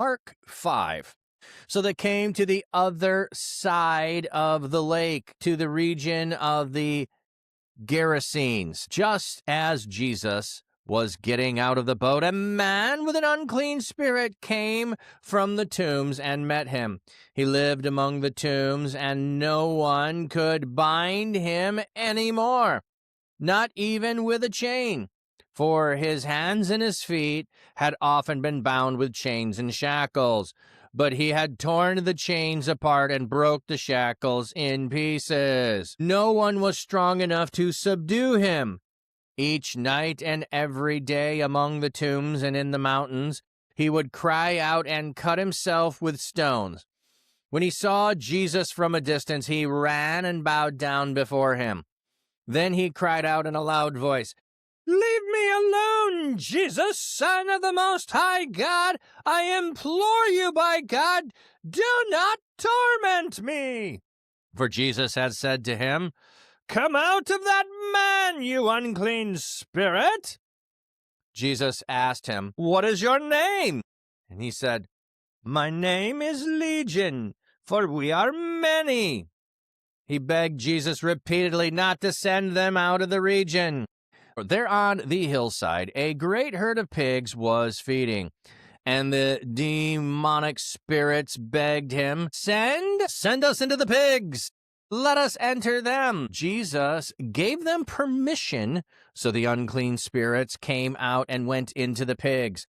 Mark 5. So they came to the other side of the lake, to the region of the Gerasenes. Just as Jesus was getting out of the boat, a man with an unclean spirit came from the tombs and met him. He lived among the tombs, and no one could bind him anymore, not even with a chain, for his hands and his feet had often been bound with chains and shackles. But he had torn the chains apart and broke the shackles in pieces. No one was strong enough to subdue him. Each night and every day among the tombs and in the mountains, he would cry out and cut himself with stones. When he saw Jesus from a distance, he ran and bowed down before him. Then he cried out in a loud voice, "Leave me alone, Jesus, Son of the Most High God! I implore you by God, do not torment me!" For Jesus had said to him, "Come out of that man, you unclean spirit!" Jesus asked him, "What is your name?" And he said, "My name is Legion, for we are many." He begged Jesus repeatedly not to send them out of the region. There on the hillside, a great herd of pigs was feeding, and the demonic spirits begged him, Send us into the pigs. Let us enter them." Jesus gave them permission, so the unclean spirits came out and went into the pigs.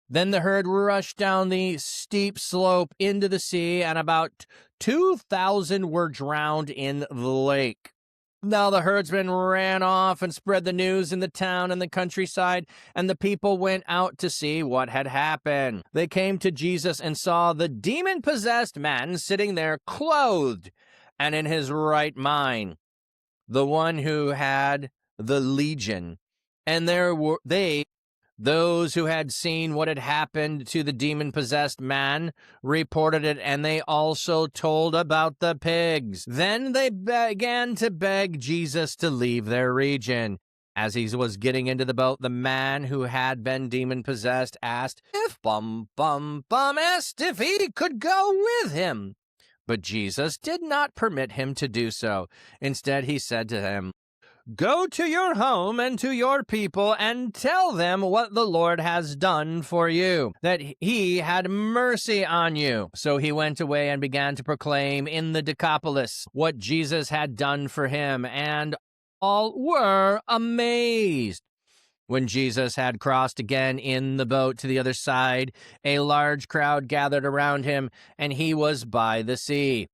Then the herd rushed down the steep slope into the sea, and about 2,000 were drowned in the lake. Now the herdsmen ran off and spread the news in the town and the countryside, and the people went out to see what had happened. They came to Jesus and saw the demon-possessed man sitting there clothed and in his right mind, the one who had the legion. And there were those who had seen what had happened to the demon-possessed man reported it, and they also told about the pigs. Then they began to beg Jesus to leave their region. As he was getting into the boat, the man who had been demon-possessed asked if he could go with him. But Jesus did not permit him to do so. Instead, he said to him, "Go to your home and to your people and tell them what the Lord has done for you, that he had mercy on you." So he went away and began to proclaim in the Decapolis what Jesus had done for him, and all were amazed. When Jesus had crossed again in the boat to the other side, a large crowd gathered around him, and he was by the sea.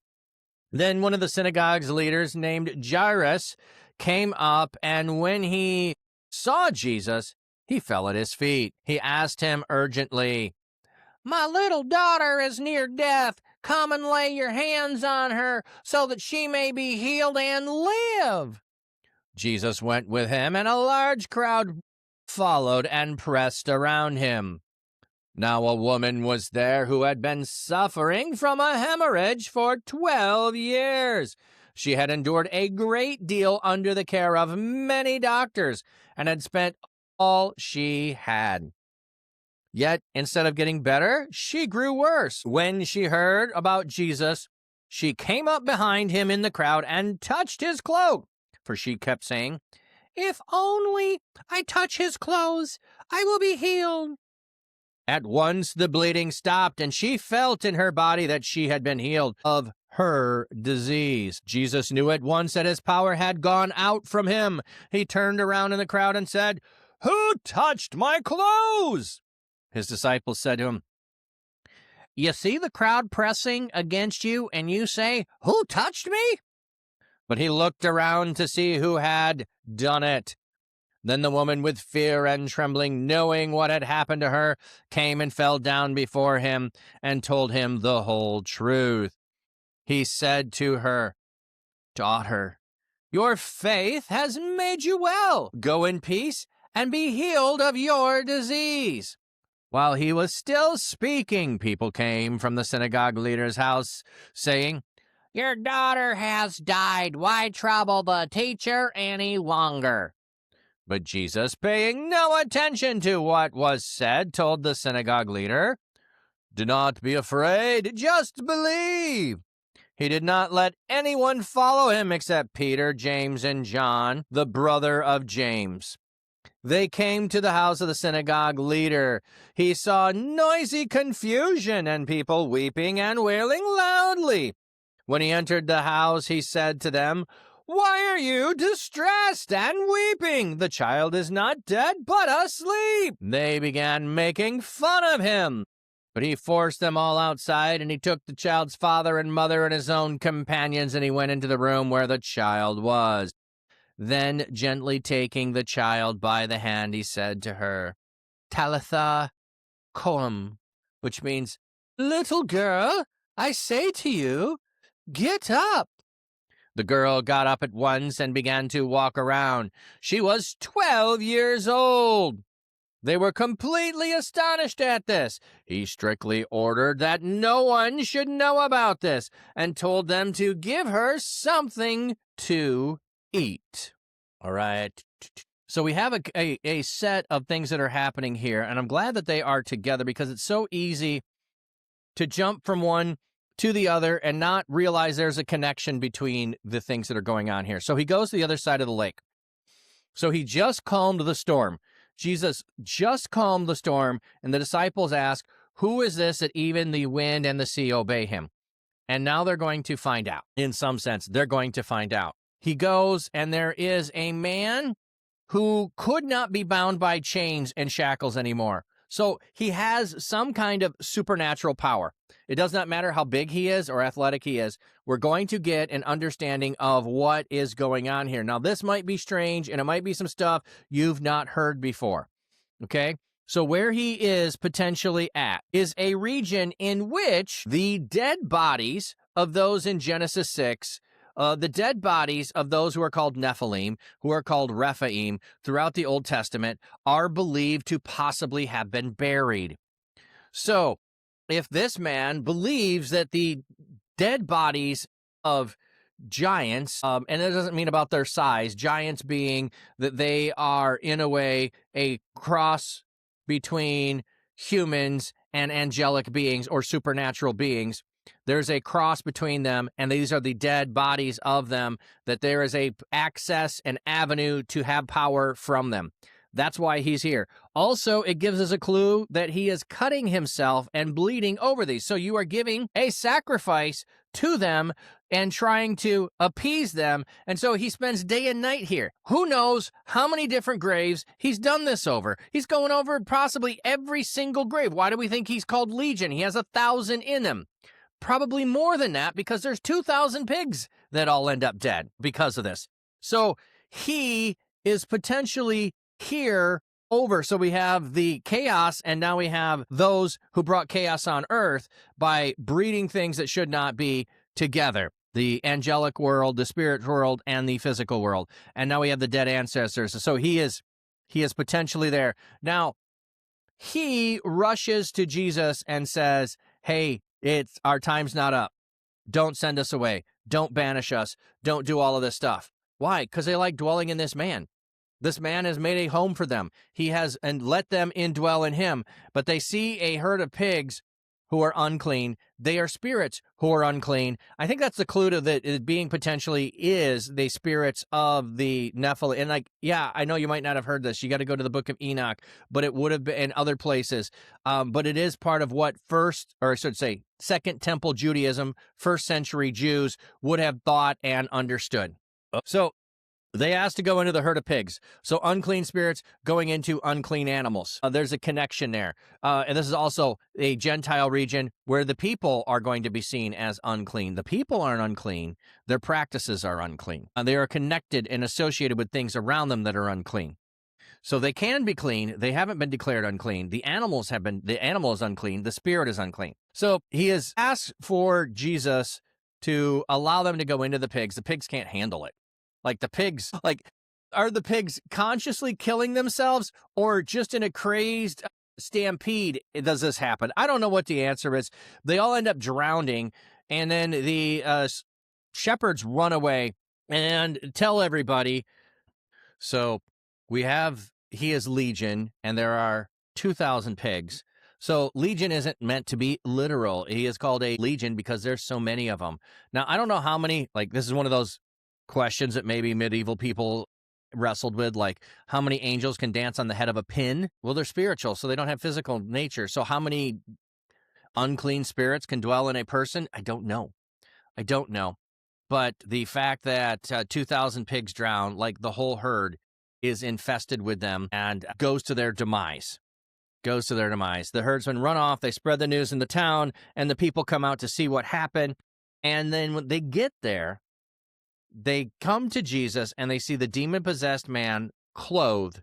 Then one of the synagogue's leaders, named Jairus, came up, and when he saw Jesus, he fell at his feet. He asked him urgently, "My little daughter is near death. Come and lay your hands on her so that she may be healed and live." Jesus went with him, and a large crowd followed and pressed around him. Now a woman was there who had been suffering from a hemorrhage for 12 years. She had endured a great deal under the care of many doctors and had spent all she had. Yet, instead of getting better, she grew worse. When she heard about Jesus, she came up behind him in the crowd and touched his cloak, for she kept saying, "If only I touch his clothes, I will be healed." At once the bleeding stopped, and she felt in her body that she had been healed of her disease. Jesus knew at once that his power had gone out from him. He turned around in the crowd and said, "Who touched my clothes?" His disciples said to him, "You see the crowd pressing against you, and you say, 'Who touched me?'" But he looked around to see who had done it. Then the woman, with fear and trembling, knowing what had happened to her, came and fell down before him and told him the whole truth. He said to her, "Daughter, your faith has made you well. Go in peace and be healed of your disease." While he was still speaking, people came from the synagogue leader's house, saying, "Your daughter has died. Why trouble the teacher any longer?" But Jesus, paying no attention to what was said, told the synagogue leader, Do not be afraid, just believe. He did not let anyone follow him except Peter, James, and John, the brother of James. They came to the house of the synagogue leader. He saw noisy confusion and people weeping and wailing loudly. When he entered the house, he said to them, "Why are you distressed and weeping? The child is not dead, but asleep." They began making fun of him. But he forced them all outside, and he took the child's father and mother and his own companions, and he went into the room where the child was. Then, gently taking the child by the hand, he said to her, "Talitha, Qoum," which means, "Little girl, I say to you, get up." The girl got up at once and began to walk around. She was 12 years old. They were completely astonished at this. He strictly ordered that no one should know about this and told them to give her something to eat. All right. So we have a set of things that are happening here, and I'm glad that they are together because it's so easy to jump from one to the other and not realize there's a connection between the things that are going on here. So he goes to the other side of the lake. So he just calmed the storm. Jesus just calmed the storm, and the disciples ask, "Who is this that even the wind and the sea obey him?" And now they're going to find out. In some sense, they're going to find out. He goes, and there is a man who could not be bound by chains and shackles anymore. So he has some kind of supernatural power. It does not matter how big he is or athletic he is. We're going to get an understanding of what is going on here. Now, this might be strange, and it might be some stuff you've not heard before, okay? So where he is potentially at is a region in which the dead bodies of those in Genesis 6, the dead bodies of those who are called Nephilim, who are called Rephaim, throughout the Old Testament, are believed to possibly have been buried. So, if this man believes that the dead bodies of giants, and it doesn't mean about their size, giants being that they are, in a way, a cross between humans and angelic beings or supernatural beings. There's a cross between them, and these are the dead bodies of them, that there is a access and avenue to have power from them. That's why he's here. Also, it gives us a clue that he is cutting himself and bleeding over these. So you are giving a sacrifice to them and trying to appease them. And so he spends day and night here. Who knows how many different graves he's done this over? He's going over possibly every single grave. Why do we think he's called Legion? He has 1,000 in him. Probably more than that, because there's 2,000 pigs that all end up dead because of this. So he is potentially here over. So we have the chaos, and now we have those who brought chaos on earth by breeding things that should not be together. The angelic world, the spirit world, and the physical world. And now we have the dead ancestors. So he is potentially there. Now, he rushes to Jesus and says, "Hey, our time's not up. Don't send us away. Don't banish us. Don't do all of this stuff." Why? Because they like dwelling in this man. This man has made a home for them. He has and let them indwell in him. But they see a herd of pigs who are unclean. They are spirits who are unclean. I think that's the clue to that it being potentially is the spirits of the Nephilim. And I know you might not have heard this. You got to go to the book of Enoch, but it would have been in other places. But it is part of what Second Temple Judaism, first century Jews would have thought and understood. So they asked to go into the herd of pigs. So unclean spirits going into unclean animals. There's a connection there. And this is also a Gentile region where the people are going to be seen as unclean. The people aren't unclean. Their practices are unclean. They are connected and associated with things around them that are unclean. So they can be clean. They haven't been declared unclean. The animal is unclean. The spirit is unclean. So he has asked for Jesus to allow them to go into the pigs. The pigs can't handle it. Are the pigs consciously killing themselves, or just in a crazed stampede does this happen? I don't know what the answer is. They all end up drowning, and then the shepherds run away and tell everybody. So he is Legion, and there are 2,000 pigs. So legion isn't meant to be literal. He is called a legion because there's so many of them. Now, I don't know how many, like, this is one of those questions that maybe medieval people wrestled with, like, how many angels can dance on the head of a pin? Well, they're spiritual, so they don't have physical nature. So how many unclean spirits can dwell in a person? I don't know. I don't know. But the fact that 2,000 pigs drown, like the whole herd is infested with them and goes to their demise. The herdsmen run off, they spread the news in the town, and the people come out to see what happened. And then when they get there, they come to Jesus and they see the demon-possessed man clothed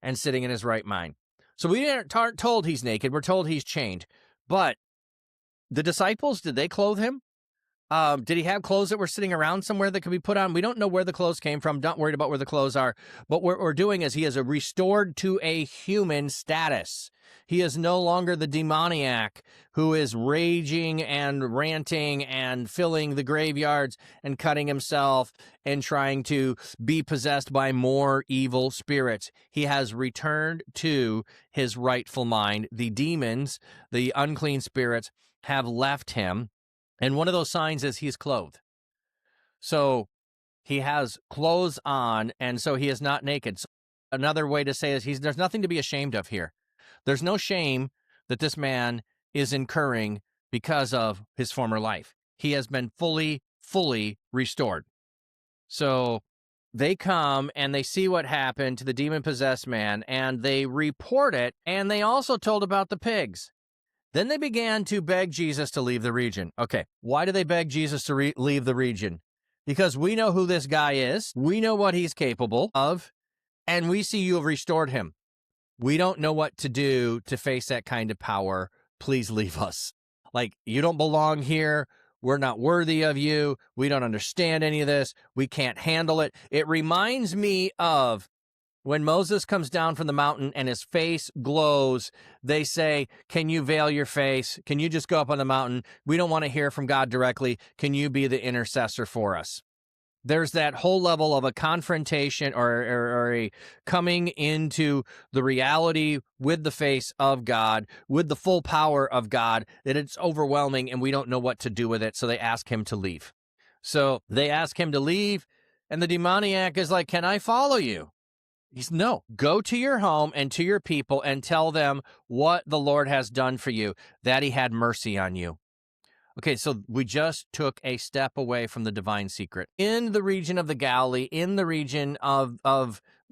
and sitting in his right mind. So we aren't told he's naked, we're told he's chained. But the disciples, did they clothe him? Did he have clothes that were sitting around somewhere that could be put on? We don't know where the clothes came from. Not worried about where the clothes are. But what we're doing is he is restored to a human status. He is no longer the demoniac who is raging and ranting and filling the graveyards and cutting himself and trying to be possessed by more evil spirits. He has returned to his rightful mind. The demons, the unclean spirits, have left him. And one of those signs is he's clothed. So he has clothes on, and so he is not naked. So another way to say is there's nothing to be ashamed of here. There's no shame that this man is incurring because of his former life. He has been fully restored. So they come and they see what happened to the demon-possessed man, and they report it, and they also told about the pigs. Then they began to beg Jesus to leave the region. Okay, why do they beg Jesus to leave the region? Because we know who this guy is. We know what he's capable of, and we see you have restored him. We don't know what to do to face that kind of power. Please leave us. Like, you don't belong here. We're not worthy of you. We don't understand any of this. We can't handle it. It reminds me of when Moses comes down from the mountain and his face glows. They say, can you veil your face? Can you just go up on the mountain? We don't want to hear from God directly. Can you be the intercessor for us? There's that whole level of a confrontation or a coming into the reality with the face of God, with the full power of God, that it's overwhelming and we don't know what to do with it. So they ask him to leave. So they ask him to leave, and the demoniac is like, can I follow you? He's no, go to your home and to your people and tell them what the Lord has done for you, that he had mercy on you. Okay, so we just took a step away from the divine secret. In the region of the Galilee, in the region of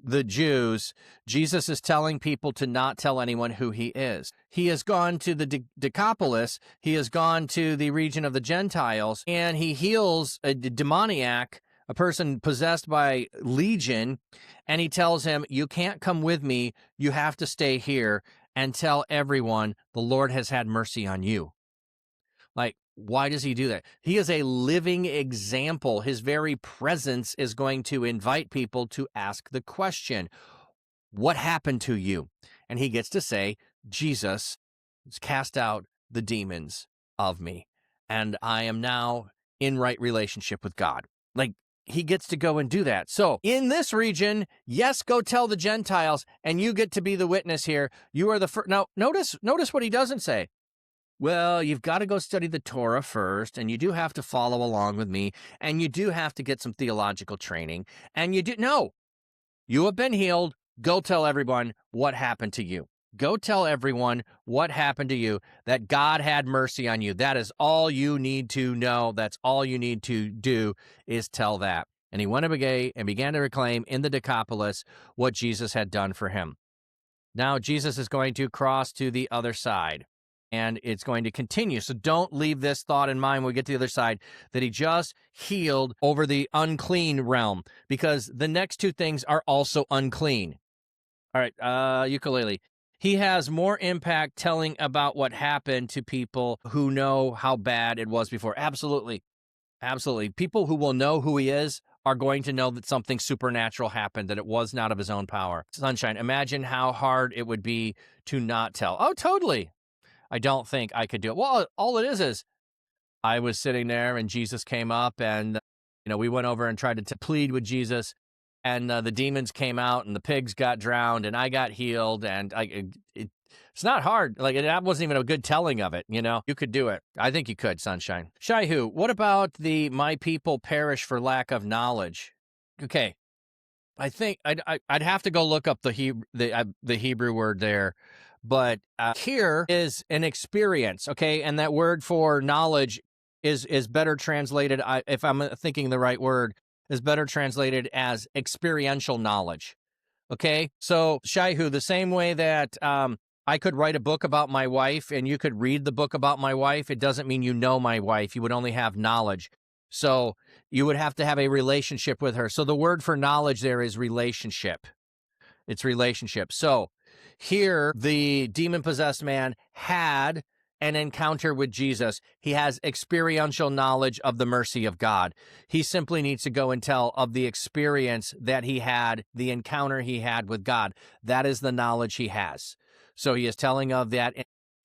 the Jews, Jesus is telling people to not tell anyone who he is. He has gone to the Decapolis, he has gone to the region of the Gentiles, and he heals a demoniac, a person possessed by legion, and he tells him, you can't come with me, you have to stay here and tell everyone the Lord has had mercy on you. Like, why does he do that? He is a living example. His very presence is going to invite people to ask the question, what happened to you? And he gets to say, Jesus cast out the demons of me, and I am now in right relationship with God. Like, he gets to go and do that. So in this region, yes, go tell the Gentiles, and you get to be the witness here. You are the first. Now, notice what he doesn't say. Well, you've got to go study the Torah first, and you do have to follow along with me, and you do have to get some theological training, and no, you have been healed. Go tell everyone what happened to you. Go tell everyone what happened to you, that God had mercy on you. That is all you need to know. That's all you need to do is tell that. And he went away and began to proclaim in the Decapolis what Jesus had done for him. Now Jesus is going to cross to the other side, and it's going to continue. So don't leave this thought in mind when we get to the other side, that he just healed over the unclean realm, because the next two things are also unclean. All right, ukulele. He has more impact telling about what happened to people who know how bad it was before. Absolutely. Absolutely. People who will know who he is are going to know that something supernatural happened, that it was not of his own power. Sunshine, imagine how hard it would be to not tell. Oh, totally. I don't think I could do it. Well, all it is I was sitting there and Jesus came up, and we went over and tried to plead with Jesus, and the demons came out and the pigs got drowned and I got healed, and It's not hard. Like, that wasn't even a good telling of it, you know? You could do it. I think you could, Sunshine. Shaihu, what about the my people perish for lack of knowledge? Okay. I think I'd have to go look up the Hebrew word there, but here is an experience, okay, and that word for knowledge is better translated. If I'm thinking the right word, is better translated as experiential knowledge. Okay, so Shaihu, the same way that I could write a book about my wife and you could read the book about my wife, it doesn't mean you know my wife. You would only have knowledge. So you would have to have a relationship with her. So the word for knowledge there is relationship. It's relationship. So here, the demon-possessed man had an encounter with Jesus. He has experiential knowledge of the mercy of God. He simply needs to go and tell of the experience that he had, the encounter he had with God. That is the knowledge he has. So he is telling of that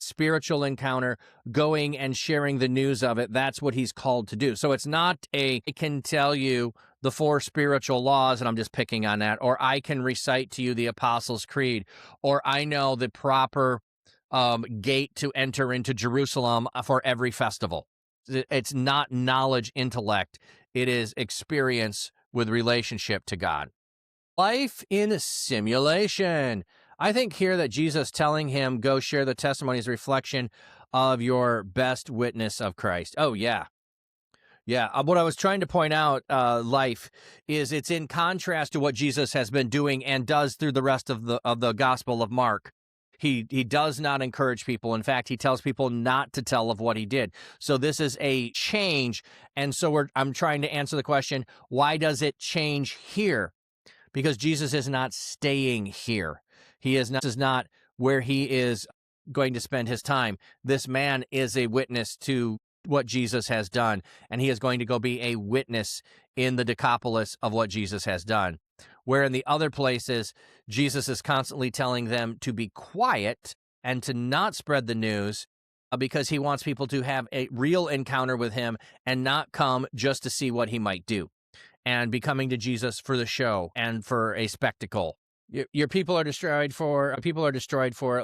spiritual encounter, going and sharing the news of it. That's what he's called to do. So it's not I can tell you the 4 spiritual laws, and I'm just picking on that, or I can recite to you the Apostles' Creed, or I know the proper gate to enter into Jerusalem for every festival. It's not knowledge intellect. It is experience with relationship to God. Life in simulation. I think here that Jesus telling him, go share the testimony is a reflection of your best witness of Christ. Oh, yeah. Yeah, what I was trying to point out, life, is it's in contrast to what Jesus has been doing and does through the rest of the Gospel of Mark. He does not encourage people. In fact, he tells people not to tell of what he did. So this is a change, and so I'm trying to answer the question, why does it change here? Because Jesus is not staying here. This is not where he is going to spend his time. This man is a witness to what Jesus has done, and he is going to go be a witness in the Decapolis of what Jesus has done. Where in the other places, Jesus is constantly telling them to be quiet and to not spread the news because he wants people to have a real encounter with him and not come just to see what he might do and be coming to Jesus for the show and for a spectacle. Your people are destroyed for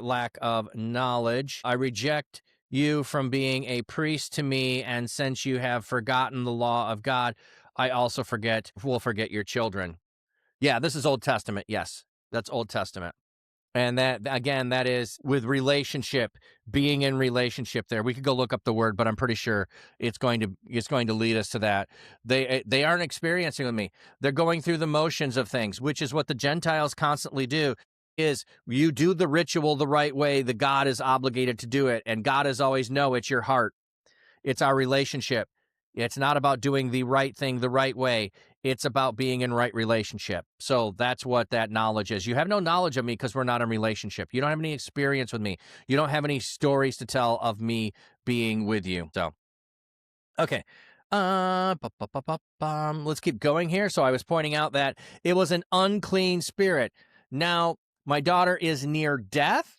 lack of knowledge. I reject you from being a priest to me, and since you have forgotten the law of God, I also will forget your children. Yeah, this is Old Testament. Yes, that's Old Testament. And that, again, that is with relationship, being in relationship there. We could go look up the word, but I'm pretty sure it's going to lead us to that. They aren't experiencing with me. They're going through the motions of things, which is what the Gentiles constantly do, is you do the ritual the right way, the God is obligated to do it. And God is always, no, it's your heart. It's our relationship. It's not about doing the right thing the right way. It's about being in right relationship. So that's what that knowledge is. You have no knowledge of me because we're not in relationship. You don't have any experience with me. You don't have any stories to tell of me being with you. So, okay. Let's keep going here. So I was pointing out that it was an unclean spirit. Now, my daughter is near death.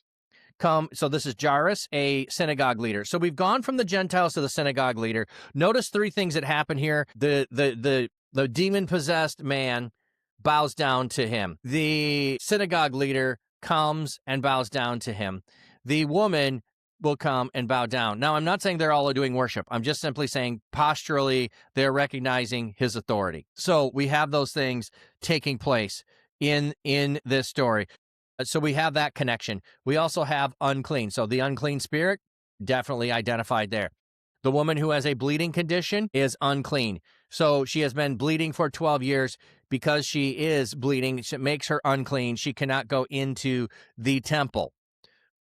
So this is Jairus, a synagogue leader. So we've gone from the Gentiles to the synagogue leader. Notice 3 things that happen here. The demon-possessed man bows down to him. The synagogue leader comes and bows down to him. The woman will come and bow down. Now, I'm not saying they're all doing worship. I'm just simply saying posturally they're recognizing his authority. So we have those things taking place in this story. So we have that connection. We also have unclean. So the unclean spirit, definitely identified there. The woman who has a bleeding condition is unclean. So she has been bleeding for 12 years. Because she is bleeding, it makes her unclean. She cannot go into the temple.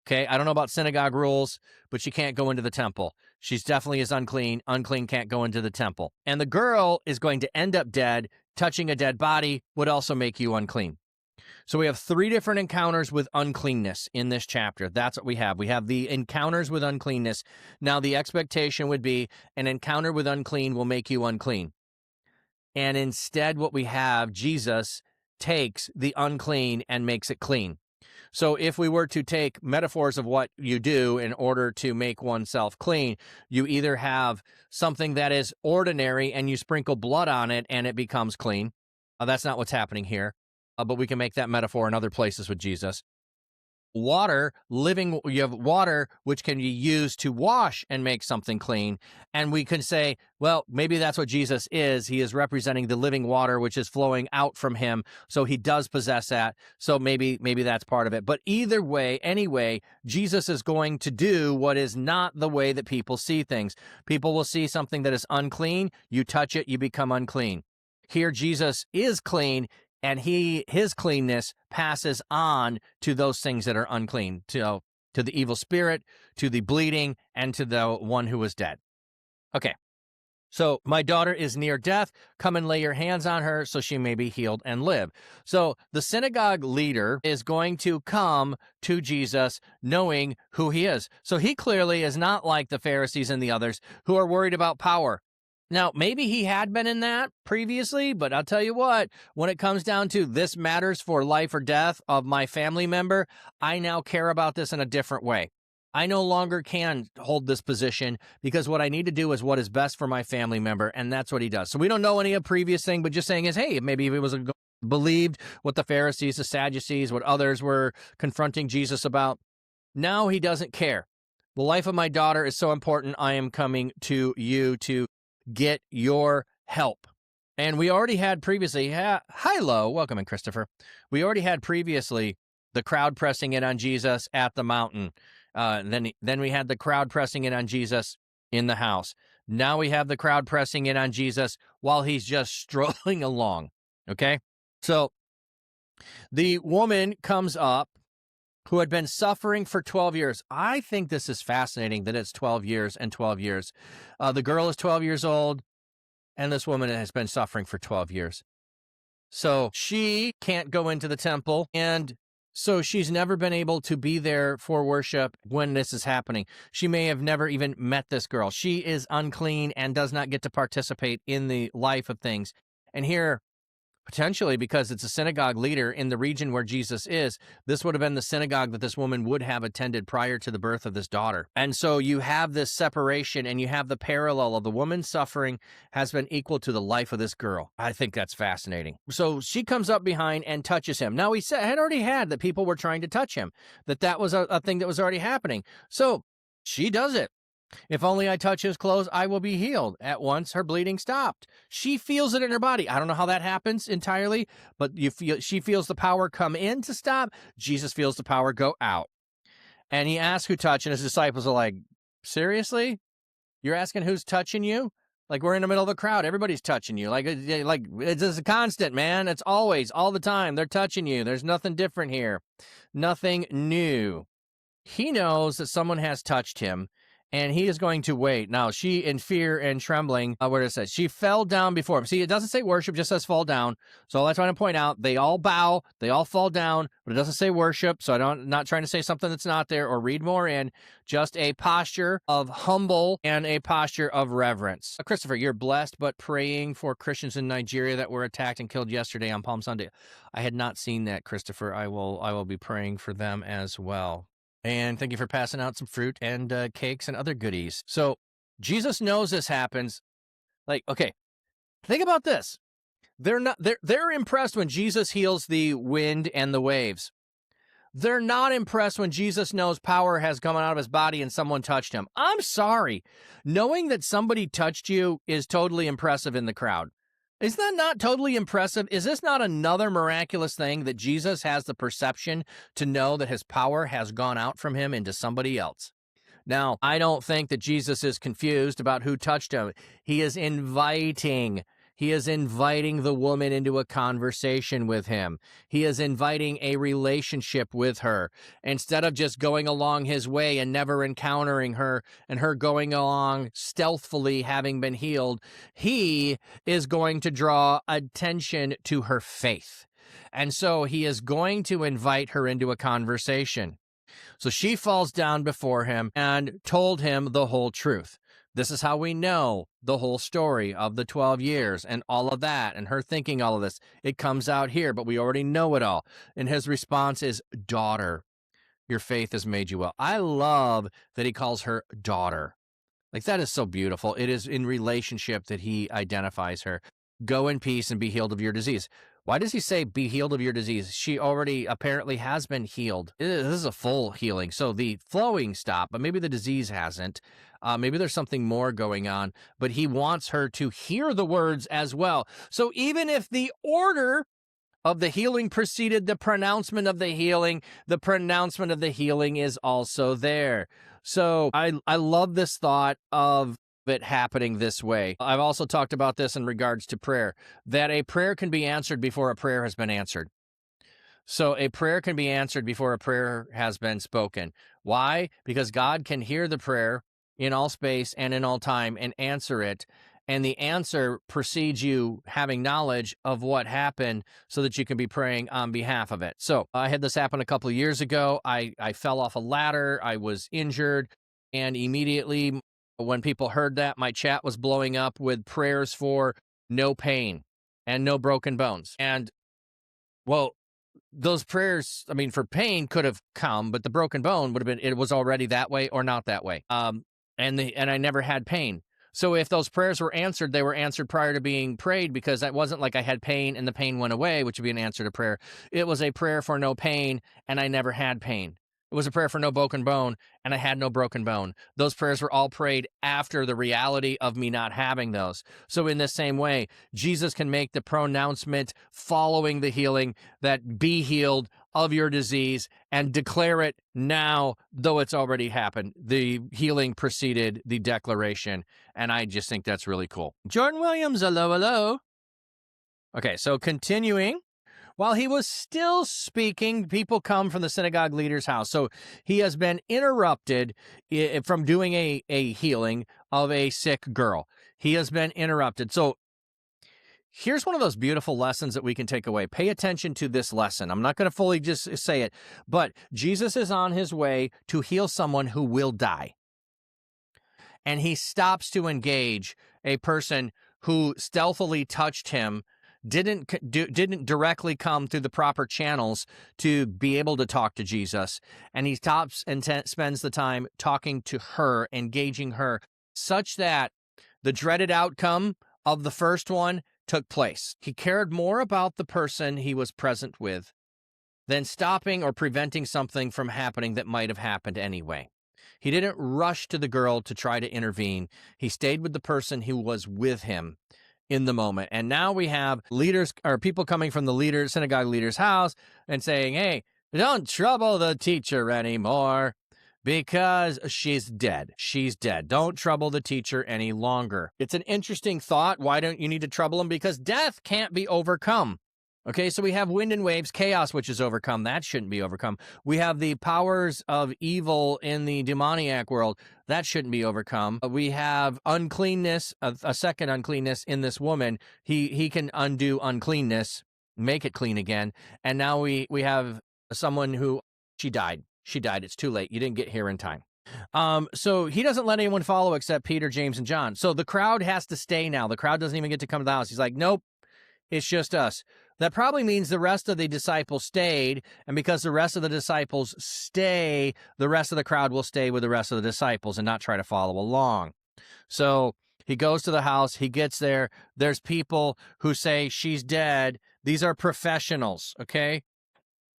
Okay, I don't know about synagogue rules, but she can't go into the temple. She's definitely is unclean. Unclean can't go into the temple. And the girl is going to end up dead. Touching a dead body would also make you unclean. So we have 3 different encounters with uncleanness in this chapter. That's what we have. We have the encounters with uncleanness. Now, the expectation would be an encounter with unclean will make you unclean. And instead, what we have, Jesus takes the unclean and makes it clean. So if we were to take metaphors of what you do in order to make oneself clean, you either have something that is ordinary and you sprinkle blood on it and it becomes clean. That's not what's happening here. But we can make that metaphor in other places with Jesus. water, you have water which can be used to wash and make something clean. And we can say, well, maybe that's what Jesus is. He is representing the living water which is flowing out from him. So he does possess that. So maybe that's part of it. But either way, anyway, Jesus is going to do what is not the way that people see things. People will see something that is unclean. You touch it, you become unclean. Here, Jesus is clean, and his cleanness passes on to those things that are unclean, to the evil spirit, to the bleeding, and to the one who was dead. Okay, so my daughter is near death. Come and lay your hands on her so she may be healed and live. So the synagogue leader is going to come to Jesus knowing who he is. So he clearly is not like the Pharisees and the others who are worried about power. Now, maybe he had been in that previously, but I'll tell you what, when it comes down to this matters for life or death of my family member, I now care about this in a different way. I no longer can hold this position because what I need to do is what is best for my family member, and that's what he does. So we don't know any of previous thing, but just saying is, hey, maybe if it was believed what the Pharisees, the Sadducees, what others were confronting Jesus about, now he doesn't care. The life of my daughter is so important. I am coming to you to get your help. And we already had previously, hi, Lo, welcome in, Christopher. We already had previously the crowd pressing in on Jesus at the mountain. Then we had the crowd pressing in on Jesus in the house. Now we have the crowd pressing in on Jesus while he's just strolling along. Okay? So the woman comes up who had been suffering for 12 years. I think this is fascinating that it's 12 years and 12 years. The girl is 12 years old, and this woman has been suffering for 12 years. So she can't go into the temple, and so she's never been able to be there for worship when this is happening. She may have never even met this girl. She is unclean and does not get to participate in the life of things. And here, potentially because it's a synagogue leader in the region where Jesus is, this would have been the synagogue that this woman would have attended prior to the birth of this daughter. And so you have this separation, and you have the parallel of the woman's suffering has been equal to the life of this girl. I think that's fascinating. So she comes up behind and touches him. Now, he had already had that people were trying to touch him, that was a thing that was already happening. So she does it. If only I touch his clothes, I will be healed. At once, her bleeding stopped. She feels it in her body. I don't know how that happens entirely, but she feels the power come in to stop. Jesus feels the power go out. And he asks who touched, and his disciples are like, seriously? You're asking who's touching you? Like, we're in the middle of a crowd. Everybody's touching you. Like it's just a constant, man. It's always, all the time. They're touching you. There's nothing different here. Nothing new. He knows that someone has touched him, and he is going to wait. Now, she, in fear and trembling, where it says, she fell down before him. See, it doesn't say worship, just says fall down. So that's what I'm trying to point out. They all bow, they all fall down, but it doesn't say worship. So I'm not trying to say something that's not there or read more in. Just a posture of humble and a posture of reverence. Christopher, you're blessed, but praying for Christians in Nigeria that were attacked and killed yesterday on Palm Sunday. I had not seen that, Christopher. I will be praying for them as well. And thank you for passing out some fruit and cakes and other goodies. So Jesus knows this happens. Like, okay, think about this. They're impressed when Jesus heals the wind and the waves. They're not impressed when Jesus knows power has come out of his body and someone touched him. I'm sorry. Knowing that somebody touched you is totally impressive in the crowd. Is that not totally impressive? Is this not another miraculous thing that Jesus has the perception to know that his power has gone out from him into somebody else? Now, I don't think that Jesus is confused about who touched him. He is inviting the woman into a conversation with him. He is inviting a relationship with her. Instead of just going along his way and never encountering her and her going along stealthily having been healed, he is going to draw attention to her faith. And so he is going to invite her into a conversation. So she falls down before him and told him the whole truth. This is how we know the whole story of the 12 years and all of that and her thinking all of this. It comes out here, but we already know it all. And his response is, daughter, your faith has made you well. I love that he calls her daughter. Like, that is so beautiful. It is in relationship that he identifies her. Go in peace and be healed of your disease. Why does he say, be healed of your disease? She already apparently has been healed. This is a full healing. So the flowing stopped, but maybe the disease hasn't. Maybe there's something more going on, but he wants her to hear the words as well. So even if the order of the healing preceded the pronouncement of the pronouncement of the healing is also there. So I love this thought of it happening this way. I've also talked about this in regards to prayer, that a prayer can be answered before a prayer has been answered. So a prayer can be answered before a prayer has been spoken. Why? Because God can hear the prayer in all space and in all time and answer it. And the answer precedes you having knowledge of what happened so that you can be praying on behalf of it. So I had this happen a couple of years ago. I fell off a ladder. I was injured. And immediately when people heard that, my chat was blowing up with prayers for no pain and no broken bones. And, well, those prayers, I mean, for pain could have come, but the broken bone would have been, it was already that way or not that way. And I never had pain. So if those prayers were answered, they were answered prior to being prayed, because that wasn't like I had pain and the pain went away, which would be an answer to prayer. It was a prayer for no pain and I never had pain. It was a prayer for no broken bone, and I had no broken bone. Those prayers were all prayed after the reality of me not having those. So in the same way, Jesus can make the pronouncement following the healing that be healed of your disease and declare it now, though it's already happened. The healing preceded the declaration, and I just think that's really cool. Jordan Williams, hello, hello. Okay, so continuing. While he was still speaking, people come from the synagogue leader's house. So he has been interrupted from doing a healing of a sick girl. He has been interrupted. So here's one of those beautiful lessons that we can take away. Pay attention to this lesson. I'm not going to fully just say it, but Jesus is on his way to heal someone who will die. And he stops to engage a person who stealthily touched him, didn't directly come through the proper channels to be able to talk to Jesus. And he stops and spends the time talking to her, engaging her, such that the dreaded outcome of the first one took place. He cared more about the person he was present with than stopping or preventing something from happening that might have happened anyway. He didn't rush to the girl to try to intervene. He stayed with the person who was with him in the moment. And now we have leaders or people coming from the synagogue leader's house and saying, hey, don't trouble the teacher anymore because she's dead. She's dead. Don't trouble the teacher any longer. It's an interesting thought. Why don't you need to trouble him? Because death can't be overcome. Okay, so we have wind and waves, chaos, which is overcome. That shouldn't be overcome. We have the powers of evil in the demoniac world. That shouldn't be overcome. We have uncleanness, a second uncleanness in this woman. He can undo uncleanness, make it clean again. And now we have someone who, she died. She died. It's too late. You didn't get here in time. So he doesn't let anyone follow except Peter, James, and John. So the crowd has to stay now. The crowd doesn't even get to come to the house. He's like, nope, it's just us. That probably means the rest of the disciples stayed, and because the rest of the disciples stay, the rest of the crowd will stay with the rest of the disciples and not try to follow along. So he goes to the house, he gets there, there's people who say she's dead. These are professionals, okay?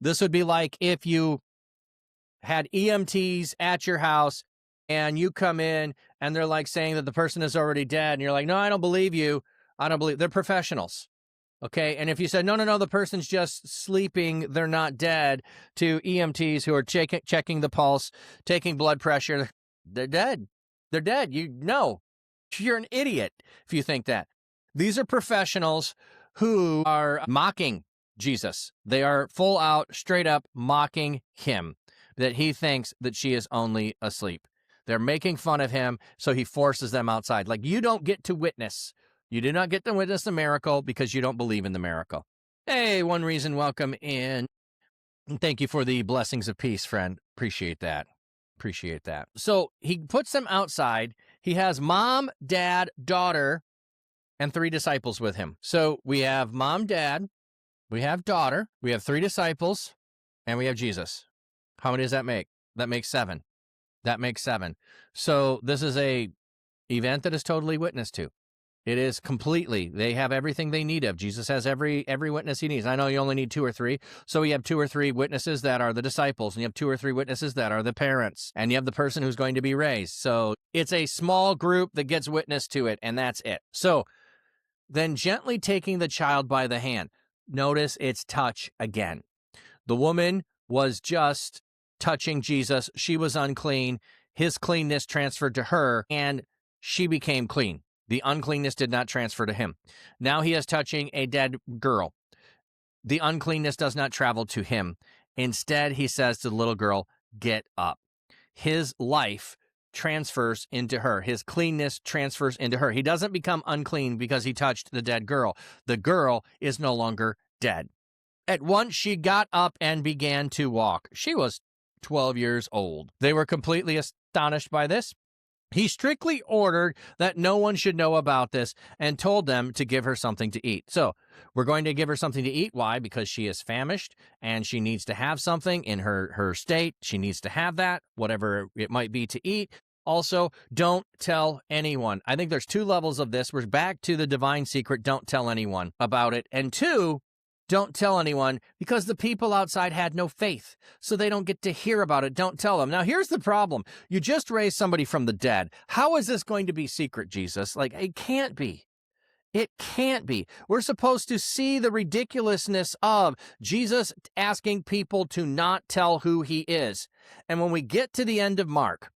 This would be like if you had EMTs at your house and you come in and they're like saying that the person is already dead, and you're like, no, I don't believe you. I don't believe. They're professionals. Okay, and if you said, no, the person's just sleeping, they're not dead, to EMTs who are checking the pulse, taking blood pressure, they're dead. They're dead. You're an idiot if you think that. These are professionals who are mocking Jesus. They are full out, straight up mocking him, that he thinks that she is only asleep. They're making fun of him, so he forces them outside. Like, you don't get to witness. You do not get to witness the miracle because you don't believe in the miracle. Hey, One Reason, welcome in. And thank you for the blessings of peace, friend. Appreciate that. Appreciate that. So he puts them outside. He has mom, dad, daughter, and 3 disciples with him. So we have mom, dad, we have daughter, we have 3 disciples, and we have Jesus. How many does that make? That makes 7. That makes 7. So this is a event that is totally witnessed to. It is completely. They have everything they need of. Jesus has every witness he needs. I know you only need 2 or 3. So you have 2 or 3 witnesses that are the disciples, and you have 2 or 3 witnesses that are the parents, and you have the person who's going to be raised. So it's a small group that gets witness to it, and that's it. So then gently taking the child by the hand. Notice it's touch again. The woman was just touching Jesus. She was unclean. His cleanness transferred to her, and she became clean. The uncleanness did not transfer to him. Now he is touching a dead girl. The uncleanness does not travel to him. Instead, he says to the little girl, get up. His life transfers into her. His cleanness transfers into her. He doesn't become unclean because he touched the dead girl. The girl is no longer dead. At once she got up and began to walk. She was 12 years old. They were completely astonished by this. He strictly ordered that no one should know about this and told them to give her something to eat. So we're going to give her something to eat. Why? Because she is famished and she needs to have something in her state. She needs to have that, whatever it might be to eat. Also, don't tell anyone. I think there's 2 levels of this. We're back to the divine secret. Don't tell anyone about it. And 2, don't tell anyone because the people outside had no faith, so they don't get to hear about it. Don't tell them. Now, here's the problem. You just raised somebody from the dead. How is this going to be secret, Jesus? Like, it can't be. It can't be. We're supposed to see the ridiculousness of Jesus asking people to not tell who he is. And when we get to the end of Mark,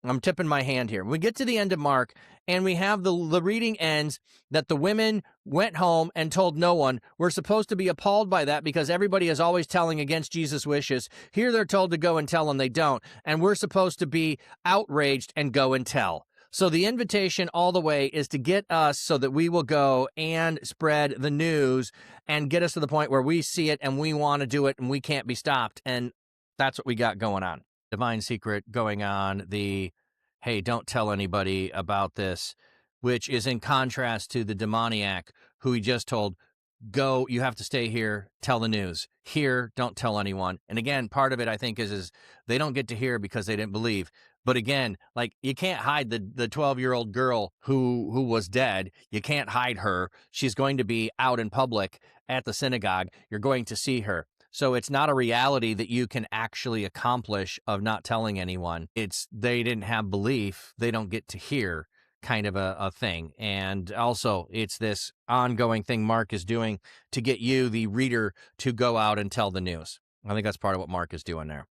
I'm tipping my hand here. We get to the end of Mark, and we have the reading ends that the women went home and told no one. We're supposed to be appalled by that because everybody is always telling against Jesus' wishes. Here they're told to go and tell, and they don't. And we're supposed to be outraged and go and tell. So the invitation all the way is to get us so that we will go and spread the news and get us to the point where we see it and we want to do it and we can't be stopped. And that's what we got going on. Divine secret going on, the, hey, don't tell anybody about this, which is in contrast to the demoniac who he just told, go, you have to stay here, tell the news. Here, don't tell anyone. And again, part of it, I think, is they don't get to hear because they didn't believe. But again, like, you can't hide the 12-year-old girl who was dead. You can't hide her. She's going to be out in public at the synagogue. You're going to see her. So it's not a reality that you can actually accomplish of not telling anyone. It's they didn't have belief. They don't get to hear kind of a thing. And also it's this ongoing thing Mark is doing to get you, the reader, to go out and tell the news. I think that's part of what Mark is doing there.